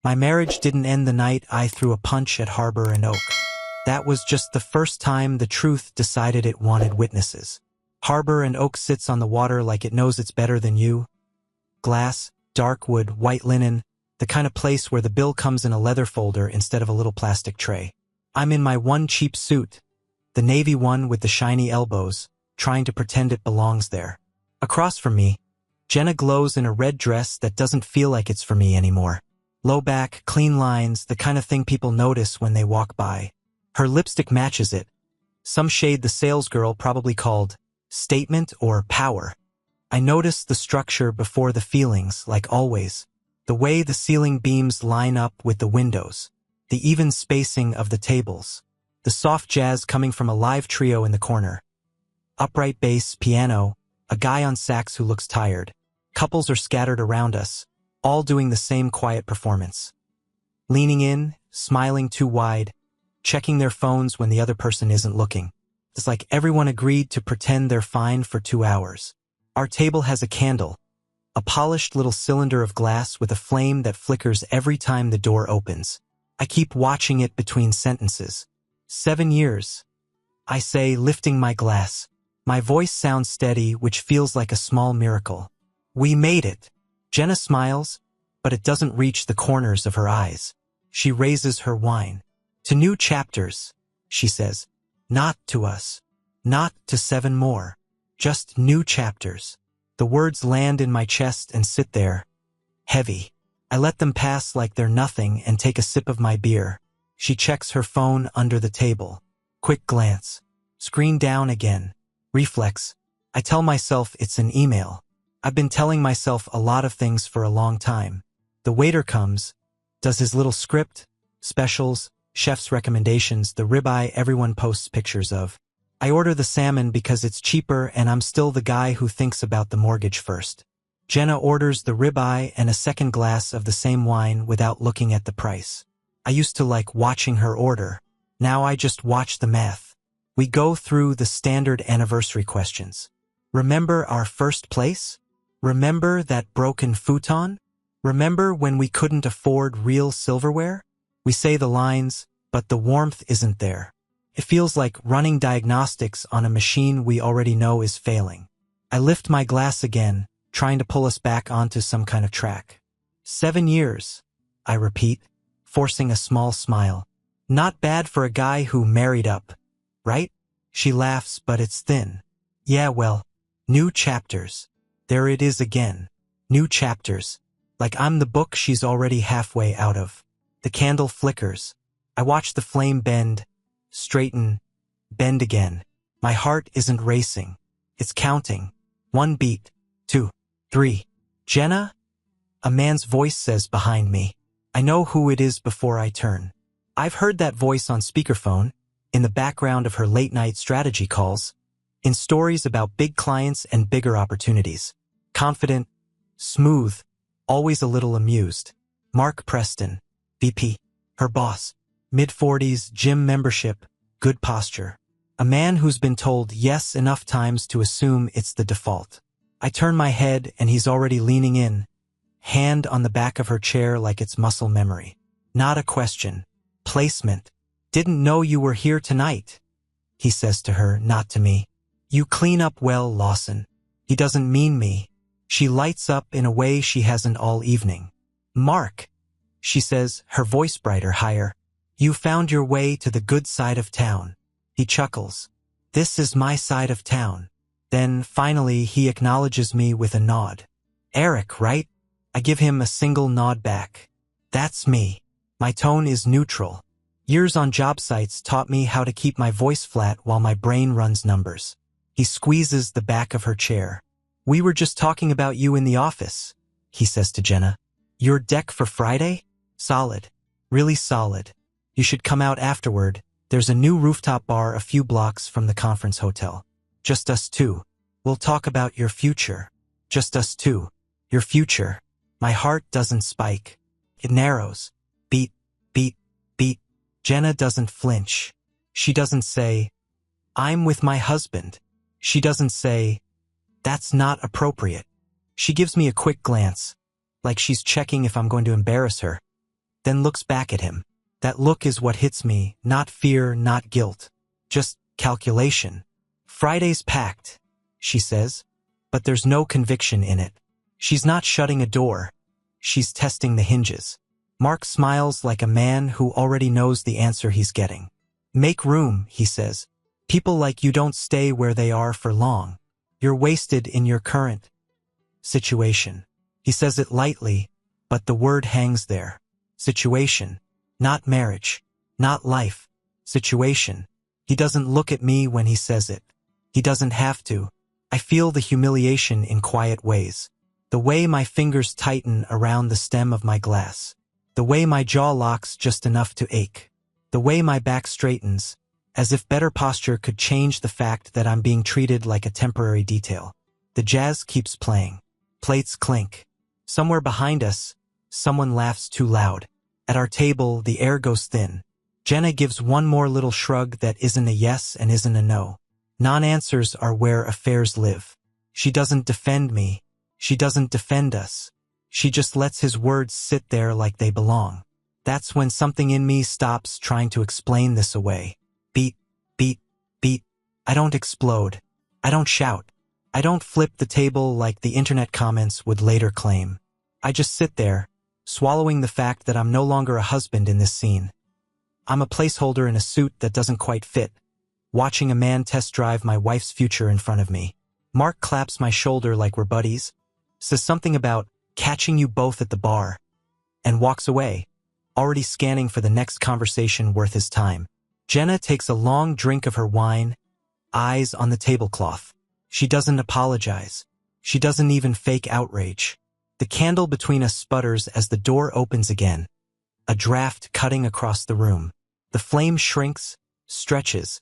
My marriage didn't end the night I threw a punch at Harbor and Oak. That was just the first time the truth decided it wanted witnesses. Harbor and Oak sits on the water like it knows it's better than you. Glass, dark wood, white linen, the kind of place where the bill comes in a leather folder instead of a little plastic tray. I'm in my one cheap suit, the navy one with the shiny elbows, trying to pretend it belongs there. Across from me, Jenna glows in a red dress that doesn't feel like it's for me anymore. Low back, clean lines, the kind of thing people notice when they walk by. Her lipstick matches it, some shade the salesgirl probably called statement or power. I notice the structure before the feelings, like always. The way the ceiling beams line up with the windows, the even spacing of the tables, the soft jazz coming from a live trio in the corner. Upright bass, piano, a guy on sax who looks tired. Couples are scattered around us, all doing the same quiet performance. Leaning in, smiling too wide, checking their phones when the other person isn't looking. It's like everyone agreed to pretend they're fine for 2 hours. Our table has a candle, a polished little cylinder of glass with a flame that flickers every time the door opens. I keep watching it between sentences. 7 years. I say, lifting my glass. My voice sounds steady, which feels like a small miracle. We made it. Jenna smiles, but it doesn't reach the corners of her eyes. She raises her wine. To new chapters, she says. Not to us. Not to 7 more. Just new chapters. The words land in my chest and sit there, heavy. I let them pass like they're nothing and take a sip of my beer. She checks her phone under the table. Quick glance. Screen down again. Reflex. I tell myself it's an email. I've been telling myself a lot of things for a long time. The waiter comes, does his little script, specials, chef's recommendations, the ribeye everyone posts pictures of. I order the salmon because it's cheaper and I'm still the guy who thinks about the mortgage first. Jenna orders the ribeye and a second glass of the same wine without looking at the price. I used to like watching her order. Now I just watch the math. We go through the standard anniversary questions. Remember our first place? Remember that broken futon? Remember when we couldn't afford real silverware? We say the lines, but the warmth isn't there. It feels like running diagnostics on a machine we already know is failing. I lift my glass again, trying to pull us back onto some kind of track. 7 years, I repeat, forcing a small smile. Not bad for a guy who married up, right? She laughs, but it's thin. Yeah, well, new chapters. There it is again. New chapters. Like I'm the book she's already halfway out of. The candle flickers. I watch the flame bend, straighten, bend again. My heart isn't racing. It's counting. 1 beat, 2, 3. Jenna? A man's voice says behind me. I know who it is before I turn. I've heard that voice on speakerphone, in the background of her late-night strategy calls, in stories about big clients and bigger opportunities. Confident, smooth, always a little amused. Mark Preston, VP, her boss. Mid-40s, gym membership, good posture. A man who's been told yes enough times to assume it's the default. I turn my head and he's already leaning in, hand on the back of her chair like it's muscle memory. Not a question. Placement. Didn't know you were here tonight, he says to her, not to me. You clean up well, Lawson. He doesn't mean me. She lights up in a way she hasn't all evening. Mark, she says, her voice brighter, higher. You found your way to the good side of town. He chuckles. This is my side of town. Then, finally, he acknowledges me with a nod. Eric, right? I give him a single nod back. That's me. My tone is neutral. Years on job sites taught me how to keep my voice flat while my brain runs numbers. He squeezes the back of her chair. We were just talking about you in the office, he says to Jenna. Your deck for Friday? Solid. Really solid. You should come out afterward. There's a new rooftop bar a few blocks from the conference hotel. Just us two. We'll talk about your future. Just us two. Your future. My heart doesn't spike. It narrows. Beat, beat, beat. Jenna doesn't flinch. She doesn't say, I'm with my husband. She doesn't say, that's not appropriate. She gives me a quick glance, like she's checking if I'm going to embarrass her. then looks back at him. That look is what hits me, not fear, not guilt. Just calculation. "Friday's packed," she says, but there's no conviction in it. She's not shutting a door. She's testing the hinges. Mark smiles like a man who already knows the answer he's getting. "Make room," he says. "People like you don't stay where they are for long. You're wasted in your current situation." He says it lightly, but the word hangs there. Situation. Not marriage. Not life. Situation. He doesn't look at me when he says it. He doesn't have to. I feel the humiliation in quiet ways. The way my fingers tighten around the stem of my glass. The way my jaw locks just enough to ache. The way my back straightens, as if better posture could change the fact that I'm being treated like a temporary detail. The jazz keeps playing. Plates clink. Somewhere behind us, someone laughs too loud. At our table, the air goes thin. Jenna gives one more little shrug that isn't a yes and isn't a no. Non-answers are where affairs live. She doesn't defend me. She doesn't defend us. She just lets his words sit there like they belong. That's when something in me stops trying to explain this away. Beat, beat, beat. I don't explode. I don't shout. I don't flip the table like the internet comments would later claim. I just sit there, swallowing the fact that I'm no longer a husband in this scene. I'm a placeholder in a suit that doesn't quite fit, watching a man test drive my wife's future in front of me. Mark claps my shoulder like we're buddies, says something about catching you both at the bar, and walks away, already scanning for the next conversation worth his time. Jenna takes a long drink of her wine, eyes on the tablecloth. She doesn't apologize. She doesn't even fake outrage. The candle between us sputters as the door opens again, a draft cutting across the room. The flame shrinks, stretches,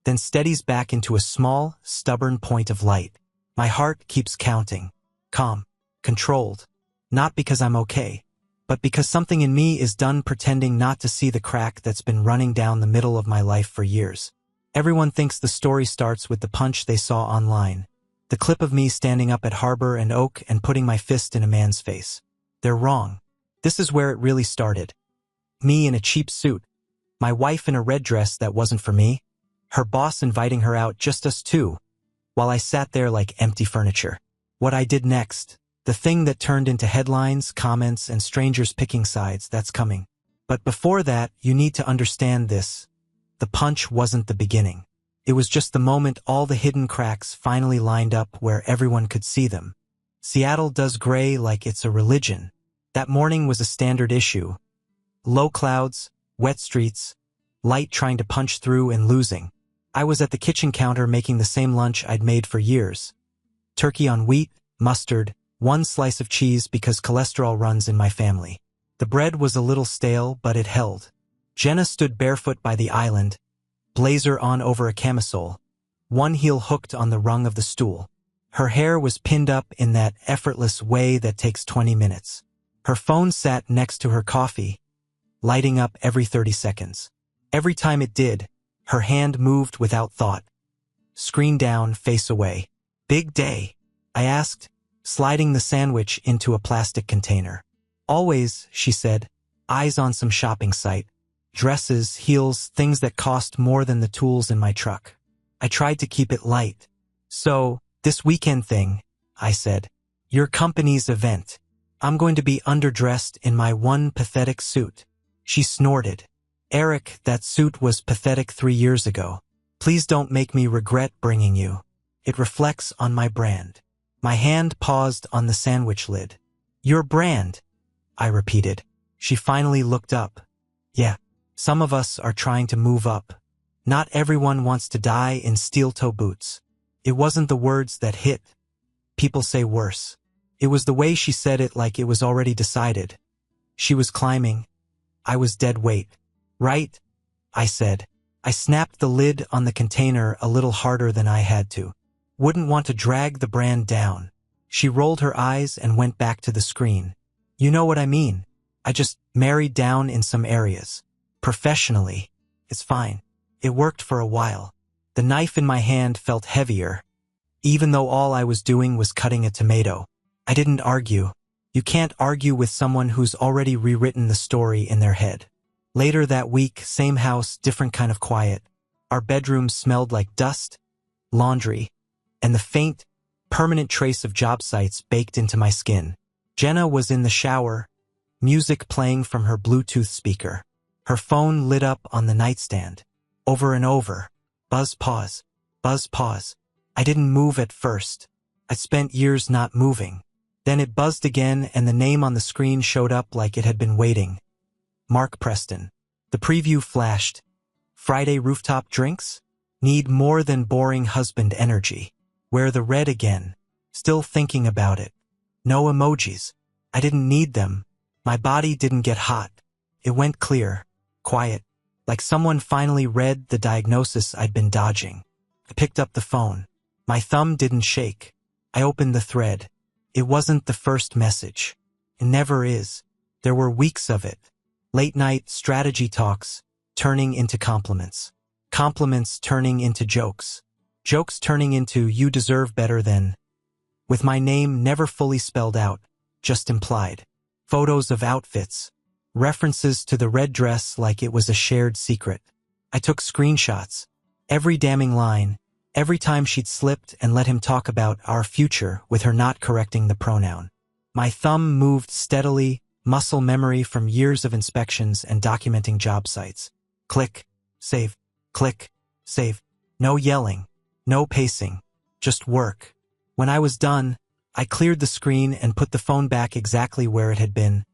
then steadies back into a small, stubborn point of light. My heart keeps counting. Calm, controlled. Not because I'm okay, but because something in me is done pretending not to see the crack that's been running down the middle of my life for years. Everyone thinks the story starts with the punch they saw online. The clip of me standing up at Harbor and Oak and putting my fist in a man's face. They're wrong. This is where it really started. Me in a cheap suit. My wife in a red dress that wasn't for me. Her boss inviting her out, just us two. While I sat there like empty furniture. What I did next. The thing that turned into headlines, comments, and strangers picking sides, that's coming. But before that, you need to understand this. The punch wasn't the beginning. It was just the moment all the hidden cracks finally lined up where everyone could see them. Seattle does gray like it's a religion. That morning was a standard issue. Low clouds, wet streets, light trying to punch through and losing. I was at the kitchen counter making the same lunch I'd made for years. Turkey on wheat, mustard, one slice of cheese because cholesterol runs in my family. The bread was a little stale, but it held. Jenna stood barefoot by the island, blazer on over a camisole, one heel hooked on the rung of the stool. Her hair was pinned up in that effortless way that takes 20 minutes. Her phone sat next to her coffee, lighting up every 30 seconds. Every time it did, her hand moved without thought. Screen down, face away. "Big day?" I asked, sliding the sandwich into a plastic container. "Always," she said, eyes on some shopping site. Dresses, heels, things that cost more than the tools in my truck. I tried to keep it light. "So, this weekend thing," I said. "Your company's event. I'm going to be underdressed in my one pathetic suit." She snorted. "Eric, that suit was pathetic 3 years ago. Please don't make me regret bringing you. It reflects on my brand." My hand paused on the sandwich lid. "Your brand," I repeated. She finally looked up. "Yeah. Some of us are trying to move up. Not everyone wants to die in steel-toe boots." It wasn't the words that hit. People say worse. It was the way she said it, like it was already decided. She was climbing. I was dead weight. "Right?" I said. I snapped the lid on the container a little harder than I had to. Wouldn't want to drag the brand down. She rolled her eyes and went back to the screen. "You know what I mean. I just married down in some areas. Professionally. It's fine. It worked for a while." The knife in my hand felt heavier, even though all I was doing was cutting a tomato. I didn't argue. You can't argue with someone who's already rewritten the story in their head. Later that week, same house, different kind of quiet. Our bedroom smelled like dust, laundry, and the faint, permanent trace of job sites baked into my skin. Jenna was in the shower, music playing from her Bluetooth speaker. Her phone lit up on the nightstand. Over and over. Buzz pause. Buzz pause. I didn't move at first. I spent years not moving. Then it buzzed again and the name on the screen showed up like it had been waiting. Mark Preston. The preview flashed. Friday rooftop drinks? Need more than boring husband energy. Wear the red again. Still thinking about it. No emojis. I didn't need them. My body didn't get hot. It went clear. Quiet. Like someone finally read the diagnosis I'd been dodging. I picked up the phone. My thumb didn't shake. I opened the thread. It wasn't the first message. It never is. There were weeks of it. Late night strategy talks, turning into compliments. Compliments turning into jokes. Jokes turning into you deserve better than. With my name never fully spelled out, just implied. Photos of outfits. References to the red dress like it was a shared secret. I took screenshots. Every damning line. Every time she'd slipped and let him talk about our future with her not correcting the pronoun. My thumb moved steadily, muscle memory from years of inspections and documenting job sites. Click, save, click, save. No yelling, no pacing, just work. When I was done, I cleared the screen and put the phone back exactly where it had been,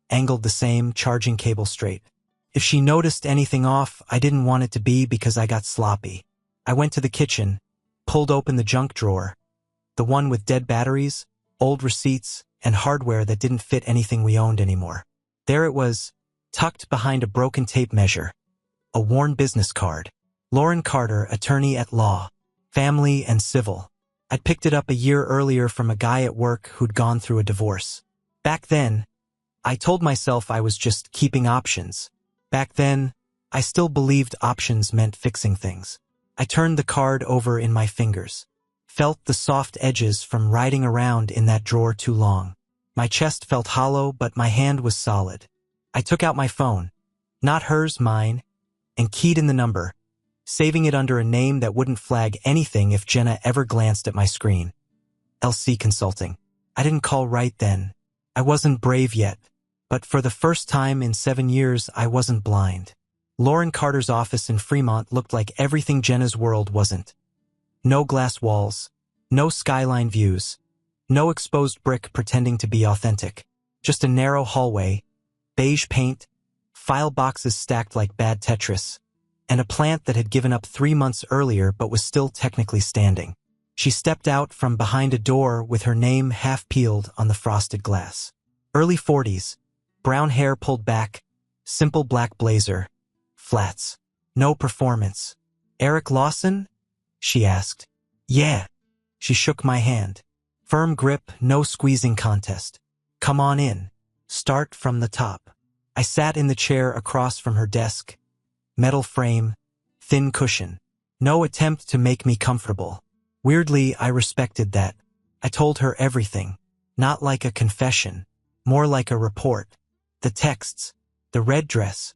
angled the same, charging cable straight. If she noticed anything off, I didn't want it to be because I got sloppy. I went to the kitchen, pulled open the junk drawer, the one with dead batteries, old receipts, and hardware that didn't fit anything we owned anymore. There it was, tucked behind a broken tape measure. A worn business card. Lauren Carter, attorney at law. Family and civil. I'd picked it up a year earlier from a guy at work who'd gone through a divorce. Back then, I told myself I was just keeping options. Back then, I still believed options meant fixing things. I turned the card over in my fingers. Felt the soft edges from riding around in that drawer too long. My chest felt hollow, but my hand was solid. I took out my phone. Not hers, mine. And keyed in the number, saving it under a name that wouldn't flag anything if Jenna ever glanced at my screen. LC Consulting. I didn't call right then. I wasn't brave yet. But for the first time in 7 years, I wasn't blind. Lauren Carter's office in Fremont looked like everything Jenna's world wasn't. No glass walls. No skyline views. No exposed brick pretending to be authentic. Just a narrow hallway, beige paint, file boxes stacked like bad Tetris, and a plant that had given up 3 months earlier but was still technically standing. She stepped out from behind a door with her name half peeled on the frosted glass. Early 40s, brown hair pulled back, simple black blazer, flats. No performance. Eric Lawson? She asked. Yeah. She shook my hand. Firm grip, no squeezing contest. Come on in. Start from the top. I sat in the chair across from her desk. Metal frame, thin cushion. No attempt to make me comfortable. Weirdly, I respected that. I told her everything. Not like a confession. More like a report. The texts. The red dress.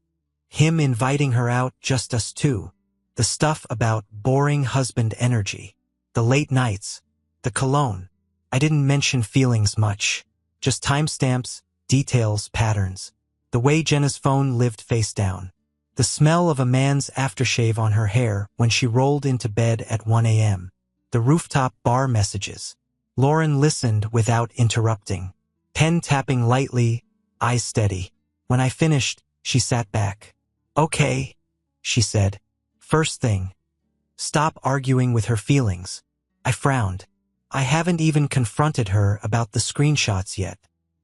Him inviting her out, just us two. The stuff about boring husband energy. The late nights. The cologne. I didn't mention feelings much. Just timestamps, details, patterns. The way Jenna's phone lived face down. The smell of a man's aftershave on her hair when she rolled into bed at 1 a.m. The rooftop bar messages. Lauren listened without interrupting. Pen tapping lightly, eyes steady. When I finished, she sat back. Okay, she said. First thing. Stop arguing with her feelings. I frowned. I haven't even confronted her about the screenshots yet.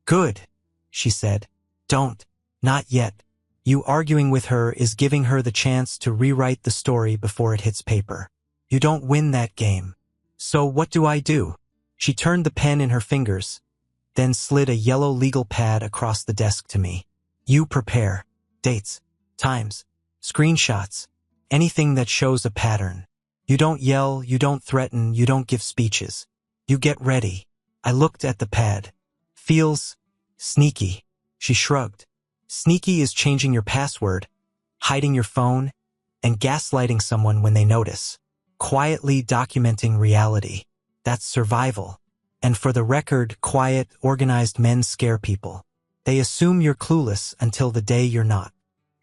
Good, she said. Don't. Not yet. You arguing with her is giving her the chance to rewrite the story before it hits paper. You don't win that game. So what do I do? She turned the pen in her fingers, then slid a yellow legal pad across the desk to me. You prepare. Dates, times, screenshots, anything that shows a pattern. You don't yell, you don't threaten, you don't give speeches. You get ready. I looked at the pad. Feels Sneaky. She shrugged. Sneaky is changing your password, hiding your phone, and gaslighting someone when they notice. Quietly documenting reality. That's survival. And for the record, quiet, organized men scare people. They assume you're clueless until the day you're not.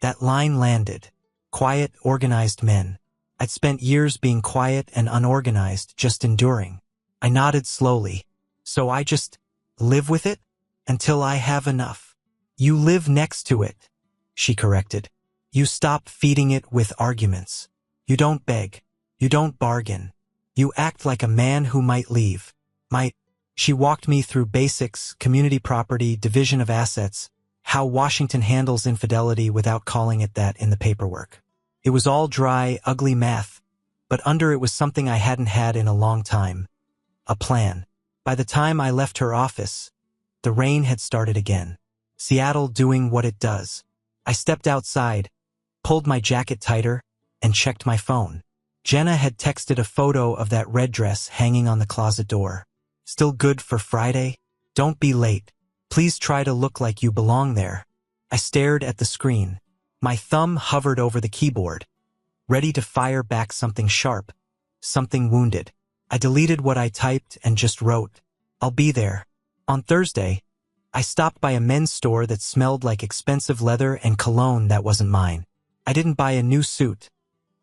That line landed. Quiet, organized men. I'd spent years being quiet and unorganized, just enduring. I nodded slowly. So I just live with it until I have enough. You live next to it, she corrected. You stop feeding it with arguments. You don't beg. You don't bargain. You act like a man who might leave. She walked me through basics, community property, division of assets, how Washington handles infidelity without calling it that in the paperwork. It was all dry, ugly math, but under it was something I hadn't had in a long time. A plan. By the time I left her office, the rain had started again. Seattle doing what it does. I stepped outside, pulled my jacket tighter, and checked my phone. Jenna had texted a photo of that red dress hanging on the closet door. Still good for Friday? Don't be late. Please try to look like you belong there. I stared at the screen. My thumb hovered over the keyboard, ready to fire back something sharp, something wounded. I deleted what I typed and just wrote, I'll be there. On Thursday, I stopped by a men's store that smelled like expensive leather and cologne that wasn't mine. I didn't buy a new suit.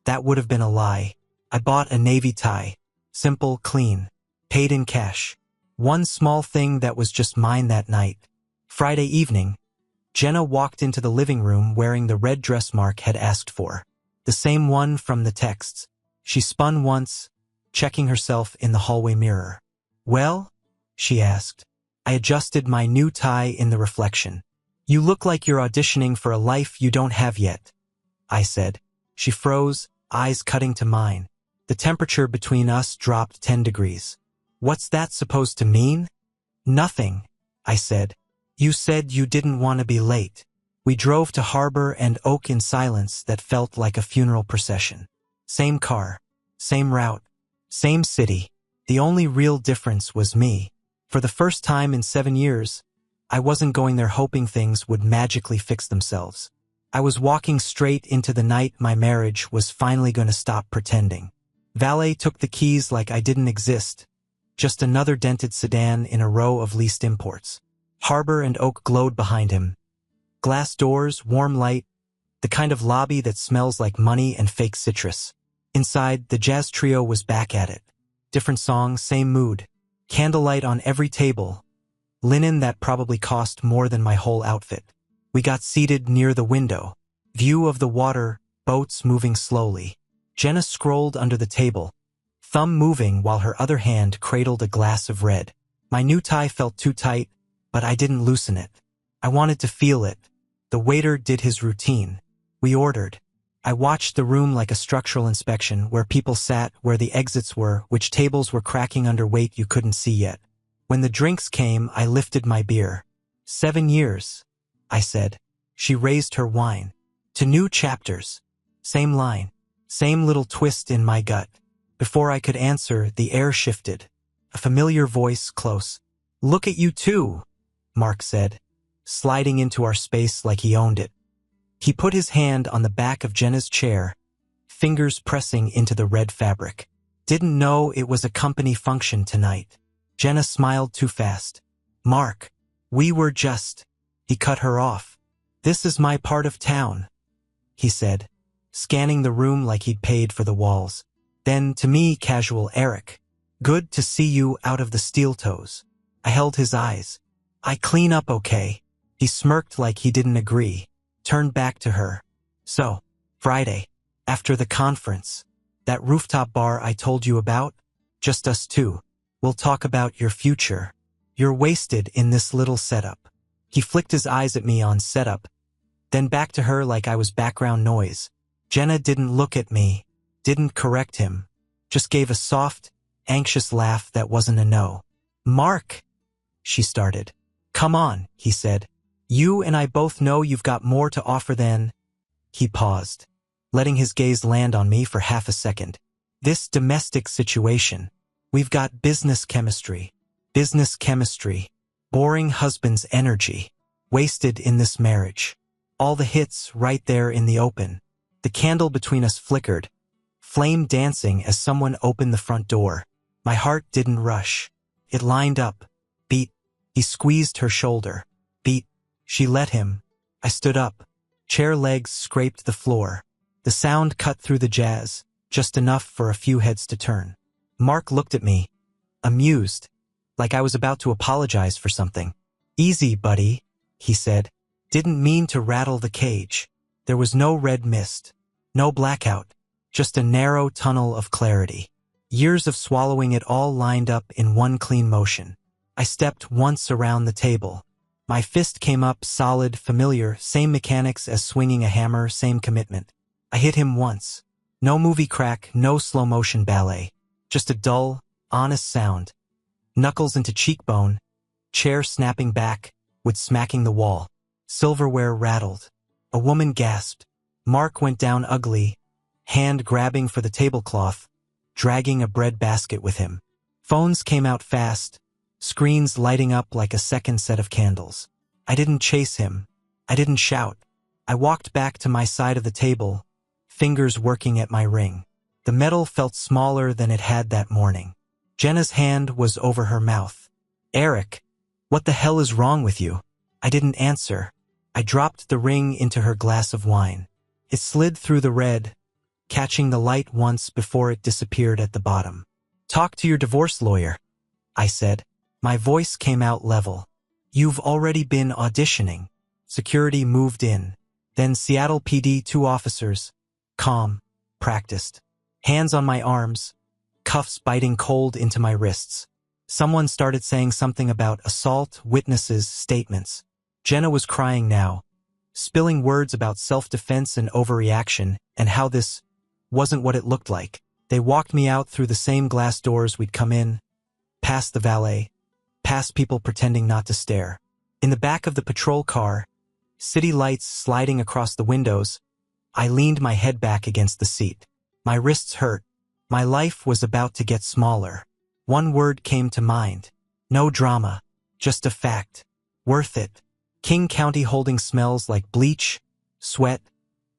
That would have been a lie. I bought a navy tie. Simple, clean. Paid in cash. One small thing that was just mine that night. Friday evening, Jenna walked into the living room wearing the red dress Mark had asked for. The same one from the texts. She spun once, checking herself in the hallway mirror. Well? She asked. I adjusted my new tie in the reflection. You look like you're auditioning for a life you don't have yet, I said. She froze, eyes cutting to mine. The temperature between us dropped 10 degrees. What's that supposed to mean? Nothing, I said. You said you didn't want to be late. We drove to Harbor and Oak in silence that felt like a funeral procession. Same car, same route, same city. The only real difference was me. For the first time in 7 years, I wasn't going there hoping things would magically fix themselves. I was walking straight into the night my marriage was finally going to stop pretending. Valet took the keys like I didn't exist. Just another dented sedan in a row of leased imports. Harbor and Oak glowed behind him. Glass doors, warm light, the kind of lobby that smells like money and fake citrus. Inside, the jazz trio was back at it. Different songs, same mood. Candlelight on every table. Linen that probably cost more than my whole outfit. We got seated near the window. View of the water, boats moving slowly. Jenna scrolled under the table, thumb moving while her other hand cradled a glass of red. My new tie felt too tight, but I didn't loosen it. I wanted to feel it. The waiter did his routine. We ordered. I watched the room like a structural inspection, where people sat, where the exits were, which tables were cracking under weight you couldn't see yet. When the drinks came, I lifted my beer. 7 years, I said. She raised her wine. To new chapters. Same line. Same little twist in my gut. Before I could answer, the air shifted. A familiar voice close. Look at you too, Mark said, sliding into our space like he owned it. He put his hand on the back of Jenna's chair, fingers pressing into the red fabric. Didn't know it was a company function tonight. Jenna smiled too fast. Mark, we were just... He cut her off. This is my part of town, he said, scanning the room like he'd paid for the walls. Then, to me, casual, Eric. Good to see you out of the steel toes. I held his eyes. I clean up okay. He smirked like he didn't agree, turned back to her. So, Friday, after the conference, that rooftop bar I told you about? Just us two. We'll talk about your future. You're wasted in this little setup. He flicked his eyes at me on setup, then back to her like I was background noise. Jenna didn't look at me, didn't correct him, just gave a soft, anxious laugh that wasn't a no. Mark, she started. Come on, he said. You and I both know you've got more to offer than... He paused, letting his gaze land on me for half a second. This domestic situation. We've got business chemistry. Business chemistry. Boring husband's energy. Wasted in this marriage. All the hits right there in the open. The candle between us flickered, flame dancing as someone opened the front door. My heart didn't rush. It lined up. Beat. He squeezed her shoulder. Beat. She let him. I stood up. Chair legs scraped the floor. The sound cut through the jazz, just enough for a few heads to turn. Mark looked at me, amused, like I was about to apologize for something. Easy, buddy, he said. Didn't mean to rattle the cage. There was no red mist, no blackout, just a narrow tunnel of clarity. Years of swallowing it all lined up in one clean motion. I stepped once around the table. My fist came up solid, familiar, same mechanics as swinging a hammer, same commitment. I hit him once. No movie crack, no slow-motion ballet. Just a dull, honest sound. Knuckles into cheekbone, chair snapping back, with smacking the wall. Silverware rattled. A woman gasped. Mark went down ugly, hand grabbing for the tablecloth, dragging a bread basket with him. Phones came out fast, screens lighting up like a second set of candles. I didn't chase him. I didn't shout. I walked back to my side of the table, fingers working at my ring. The metal felt smaller than it had that morning. Jenna's hand was over her mouth. Eric, what the hell is wrong with you? I didn't answer. I dropped the ring into her glass of wine. It slid through the red, catching the light once before it disappeared at the bottom. Talk to your divorce lawyer, I said. My voice came out level. You've already been auditioning. Security moved in. Then Seattle PD, 2 officers. Calm. Practiced. Hands on my arms. Cuffs biting cold into my wrists. Someone started saying something about assault, witnesses, statements. Jenna was crying now, spilling words about self-defense and overreaction, and how this wasn't what it looked like. They walked me out through the same glass doors we'd come in, past the valet, past people pretending not to stare. In the back of the patrol car, city lights sliding across the windows, I leaned my head back against the seat. My wrists hurt. My life was about to get smaller. One word came to mind. No drama, just a fact. Worth it. King County holding smells like bleach, sweat,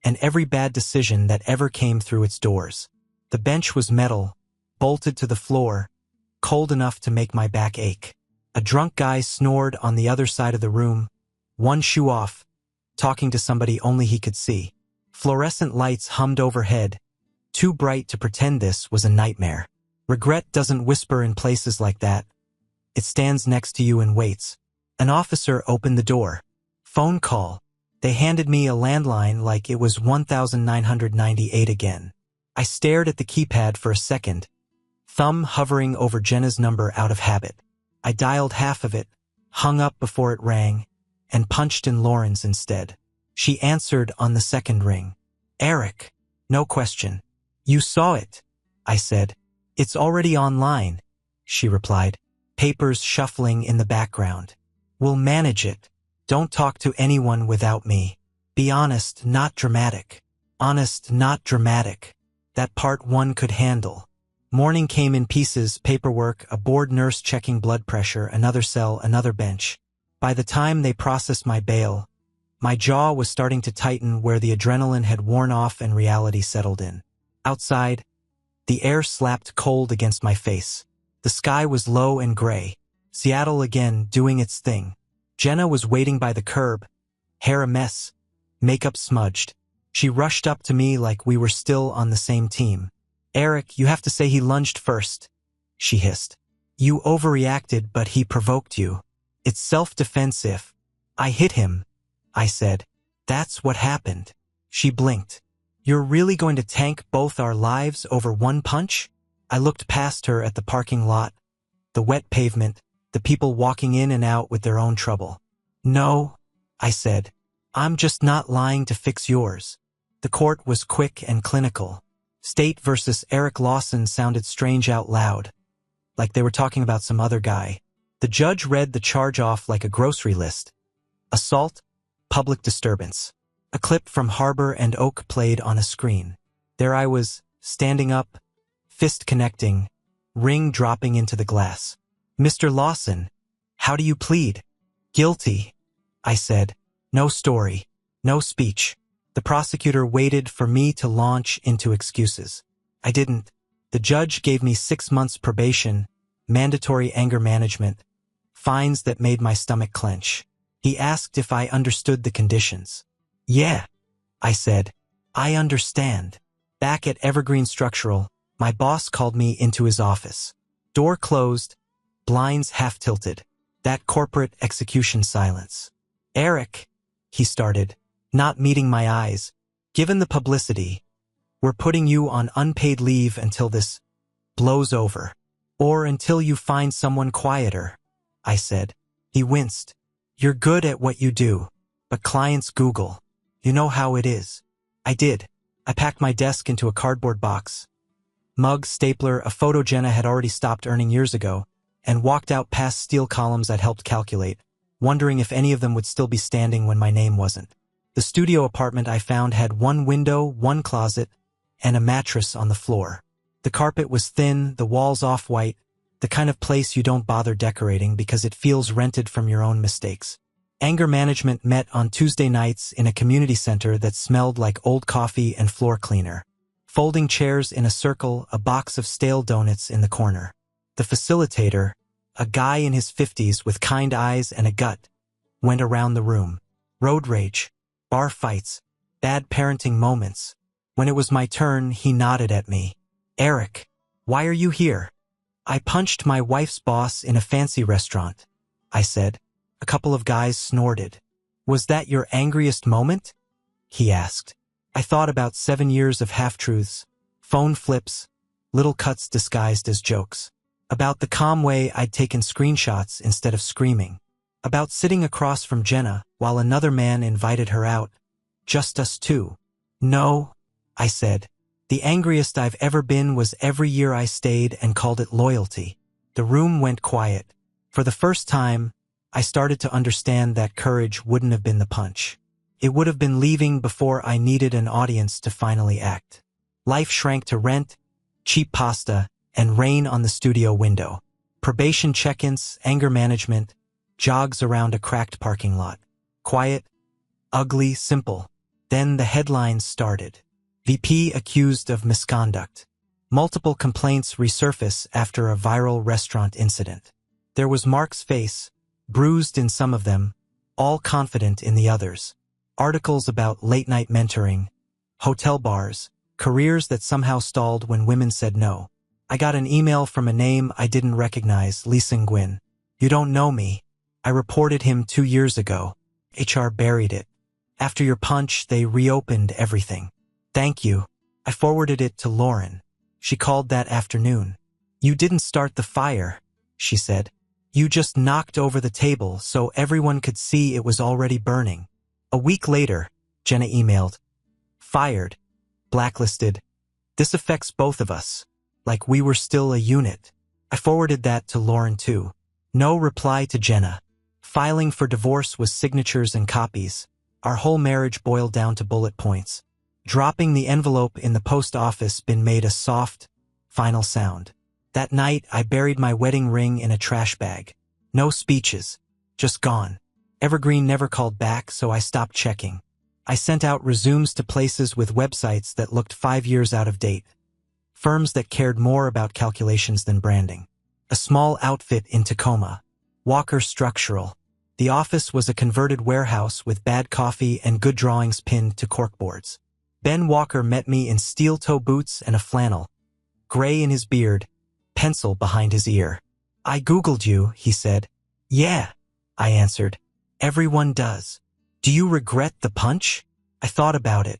and every bad decision that ever came through its doors. The bench was metal, bolted to the floor, cold enough to make my back ache. A drunk guy snored on the other side of the room, one shoe off, talking to somebody only he could see. Fluorescent lights hummed overhead, too bright to pretend this was a nightmare. Regret doesn't whisper in places like that. It stands next to you and waits. An officer opened the door. Phone call. They handed me a landline like it was 1998 again. I stared at the keypad for a second, thumb hovering over Jenna's number out of habit. I dialed half of it, hung up before it rang, and punched in Lauren's instead. She answered on the second ring. Eric. No question. You saw it, I said. It's already online, she replied, papers shuffling in the background. We'll manage it. Don't talk to anyone without me. Be honest, not dramatic. Honest, not dramatic. That part one could handle. Morning came in pieces, paperwork, a bored nurse checking blood pressure, another cell, another bench. By the time they processed my bail, my jaw was starting to tighten where the adrenaline had worn off and reality settled in. Outside, the air slapped cold against my face. The sky was low and gray. Seattle again doing its thing. Jenna was waiting by the curb, hair a mess, makeup smudged. She rushed up to me like we were still on the same team. Eric, you have to say he lunged first, she hissed. You overreacted, but he provoked you. It's self-defense if I hit him, I said. That's what happened. She blinked. You're really going to tank both our lives over one punch? I looked past her at the parking lot, the wet pavement, the people walking in and out with their own trouble. No, I said. I'm just not lying to fix yours. The court was quick and clinical. State versus Eric Lawson sounded strange out loud, like they were talking about some other guy. The judge read the charge off like a grocery list. Assault, public disturbance. A clip from Harbor and Oak played on a screen. There I was, standing up, fist connecting, ring dropping into the glass. Mr. Lawson, How do you plead? Guilty, I said. No story. No speech. The prosecutor waited for me to launch into excuses. I didn't. The judge gave me 6 months probation, mandatory anger management, fines that made my stomach clench. He asked if I understood the conditions. Yeah, I said. I understand. Back at Evergreen Structural, my boss called me into his office. Door closed, blinds half-tilted. That corporate execution silence. Eric, he started, not meeting my eyes. Given the publicity, we're putting you on unpaid leave until this blows over. Or until you find someone quieter, I said. He winced. You're good at what you do, but clients Google. You know how it is. I did. I packed my desk into a cardboard box. Mug, stapler, a photo Jenna had already stopped earning years ago, and walked out past steel columns I'd helped calculate, wondering if any of them would still be standing when my name wasn't. The studio apartment I found had 1 window, 1 closet, and a mattress on the floor. The carpet was thin, the walls off-white, the kind of place you don't bother decorating because it feels rented from your own mistakes. Anger management met on Tuesday nights in a community center that smelled like old coffee and floor cleaner. Folding chairs in a circle, a box of stale donuts in the corner. The facilitator, a guy in his 50s with kind eyes and a gut, went around the room. Road rage, bar fights, bad parenting moments. When it was my turn, he nodded at me. Eric, why are you here? I punched my wife's boss in a fancy restaurant, I said. A couple of guys snorted. Was that your angriest moment? He asked. I thought about 7 years of half-truths, phone flips, little cuts disguised as jokes. About the calm way I'd taken screenshots instead of screaming. About sitting across from Jenna while another man invited her out. Just us two. No, I said. The angriest I've ever been was every year I stayed and called it loyalty. The room went quiet. For the first time, I started to understand that courage wouldn't have been the punch. It would have been leaving before I needed an audience to finally act. Life shrank to rent, cheap pasta, and rain on the studio window. Probation check-ins, anger management, jogs around a cracked parking lot. Quiet, ugly, simple. Then the headlines started. VP accused of misconduct. Multiple complaints resurface after a viral restaurant incident. There was Mark's face, bruised in some of them, all confident in the others. Articles about late-night mentoring, hotel bars, careers that somehow stalled when women said no. I got an email from a name I didn't recognize, Lee Seung-gwin. You don't know me. I reported him 2 years ago. HR buried it. After your punch, they reopened everything. Thank you. I forwarded it to Lauren. She called that afternoon. You didn't start the fire, she said. You just knocked over the table so everyone could see it was already burning. A week later, Jenna emailed. Fired. Blacklisted. This affects both of us. Like we were still a unit. I forwarded that to Lauren too. No reply to Jenna. Filing for divorce was signatures and copies. Our whole marriage boiled down to bullet points. Dropping the envelope in the post office bin made a soft, final sound. That night, I buried my wedding ring in a trash bag. No speeches. Just gone. Evergreen never called back, so I stopped checking. I sent out resumes to places with websites that looked 5 years out of date. Firms that cared more about calculations than branding. A small outfit in Tacoma. Walker Structural. The office was a converted warehouse with bad coffee and good drawings pinned to corkboards. Ben Walker met me in steel-toe boots and a flannel. Gray in his beard, pencil behind his ear. I Googled you, he said. Yeah, I answered. Everyone does. Do you regret the punch? I thought about it.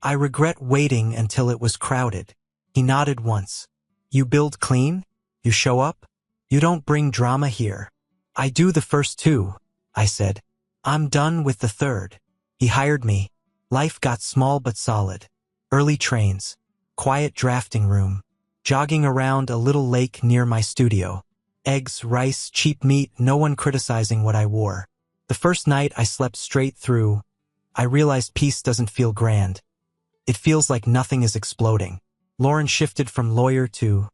I regret waiting until it was crowded. He nodded once. You build clean? You show up? You don't bring drama here. I do the first 2, I said. I'm done with the third. He hired me. Life got small but solid. Early trains. Quiet drafting room. Jogging around a little lake near my studio. Eggs, rice, cheap meat, no one criticizing what I wore. The first night I slept straight through. I realized peace doesn't feel grand. It feels like nothing is exploding. Lauren shifted from lawyer to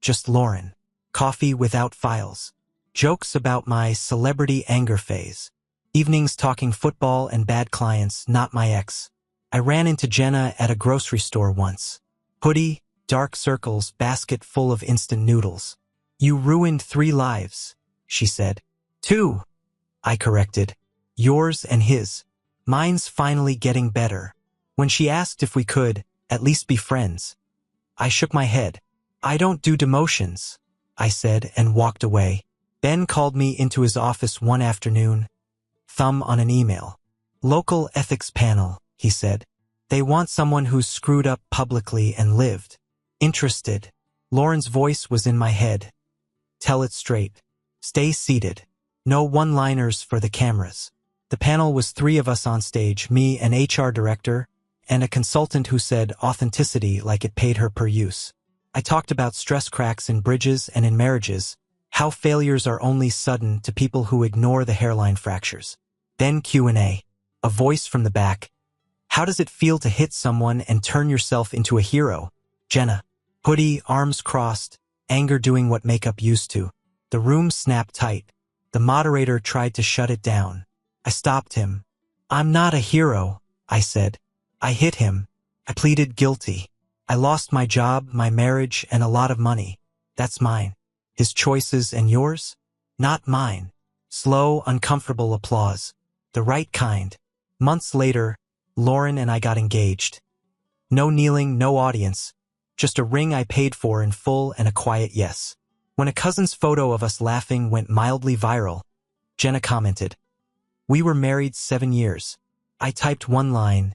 just Lauren. Coffee without files. Jokes about my celebrity anger phase. Evenings talking football and bad clients, not my ex. I ran into Jenna at a grocery store once. Hoodie, dark circles, basket full of instant noodles. You ruined 3 lives, she said. 2, I corrected. Yours and his. Mine's finally getting better. When she asked if we could, at least be friends, I shook my head. I don't do demotions, I said and walked away. Ben called me into his office one afternoon. Thumb on an email. Local ethics panel, he said. They want someone who's screwed up publicly and lived. Interested. Lauren's voice was in my head. Tell it straight. Stay seated. No one-liners for the cameras. The panel was 3 of us on stage, me, an HR director, and a consultant who said authenticity like it paid her per use. I talked about stress cracks in bridges and in marriages, how failures are only sudden to people who ignore the hairline fractures. Then Q&A. A voice from the back. How does it feel to hit someone and turn yourself into a hero? Jenna. Hoodie, arms crossed, anger doing what makeup used to. The room snapped tight. The moderator tried to shut it down. I stopped him. I'm not a hero, I said. I hit him. I pleaded guilty. I lost my job, my marriage, and a lot of money. That's mine. His choices and yours? Not mine. Slow, uncomfortable applause. The right kind. Months later, Lauren and I got engaged. No kneeling, no audience. Just a ring I paid for in full and a quiet yes. When a cousin's photo of us laughing went mildly viral, Jenna commented, "We were married 7 years." I typed one line,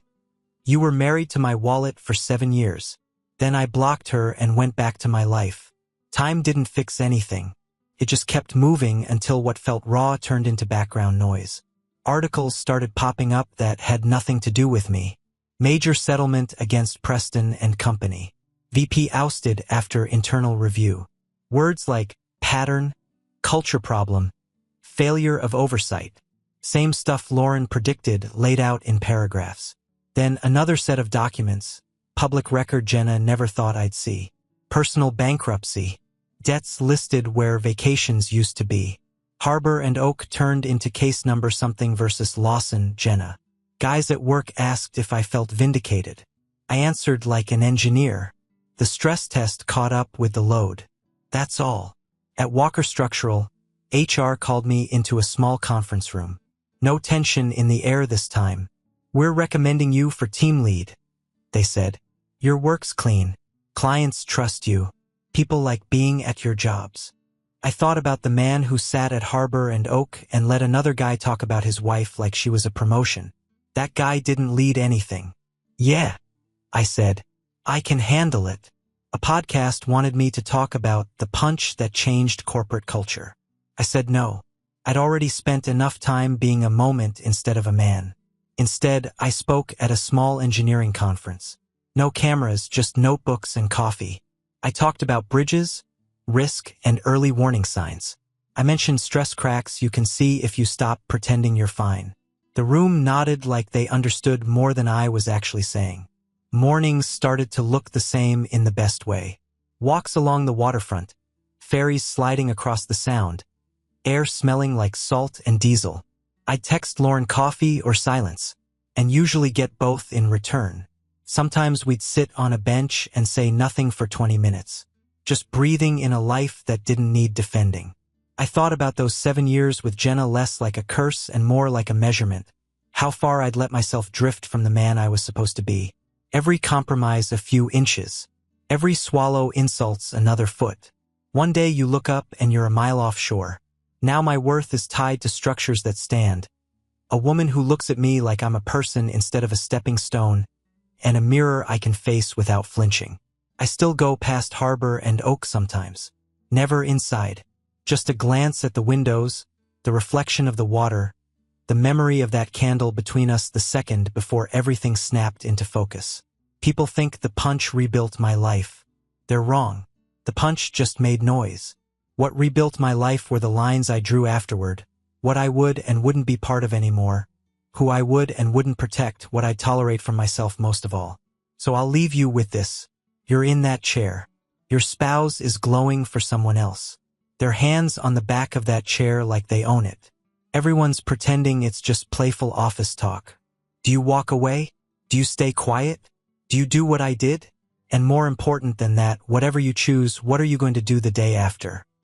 "You were married to my wallet for 7 years. Then I blocked her and went back to my life. Time didn't fix anything. It just kept moving until what felt raw turned into background noise. Articles started popping up that had nothing to do with me. Major settlement against Preston and Company. VP ousted after internal review. Words like pattern, culture problem, failure of oversight. Same stuff Lauren predicted laid out in paragraphs. Then another set of documents, public record Jenna never thought I'd see. Personal bankruptcy. Debts listed where vacations used to be. Harbor and Oak turned into case number something versus Lawson, Jenna. Guys at work asked if I felt vindicated. I answered like an engineer. The stress test caught up with the load. That's all. At Walker Structural, HR called me into a small conference room. No tension in the air this time. We're recommending you for team lead, they said. Your work's clean. Clients trust you. People like being at your jobs. I thought about the man who sat at Harbor and Oak and let another guy talk about his wife like she was a promotion. That guy didn't lead anything. Yeah, I said. I can handle it. A podcast wanted me to talk about the punch that changed corporate culture. I said no. I'd already spent enough time being a moment instead of a man. Instead, I spoke at a small engineering conference. No cameras, just notebooks and coffee. I talked about bridges, risk, and early warning signs. I mentioned stress cracks you can see if you stop pretending you're fine. The room nodded like they understood more than I was actually saying. Mornings started to look the same in the best way. Walks along the waterfront, ferries sliding across the sound, air smelling like salt and diesel. I'd text Lauren coffee or silence, and usually get both in return. Sometimes we'd sit on a bench and say nothing for 20 minutes, just breathing in a life that didn't need defending. I thought about those 7 years with Jenna less like a curse and more like a measurement, how far I'd let myself drift from the man I was supposed to be. Every compromise a few inches, every swallow insults another foot. One day you look up and you're a mile offshore. Now my worth is tied to structures that stand. A woman who looks at me like I'm a person instead of a stepping stone, and a mirror I can face without flinching. I still go past Harbor and Oak sometimes. Never inside. Just a glance at the windows, the reflection of the water, the memory of that candle between us the second before everything snapped into focus. People think the punch rebuilt my life. They're wrong. The punch just made noise. What rebuilt my life were the lines I drew afterward, what I would and wouldn't be part of anymore, who I would and wouldn't protect, what I'd tolerate from myself most of all. So I'll leave you with this. You're in that chair. Your spouse is glowing for someone else. their hands on the back of that chair like they own it. Everyone's pretending it's just playful office talk. Do you walk away? Do you stay quiet? Do you do what I did? And more important than that, whatever you choose, what are you going to do the day after?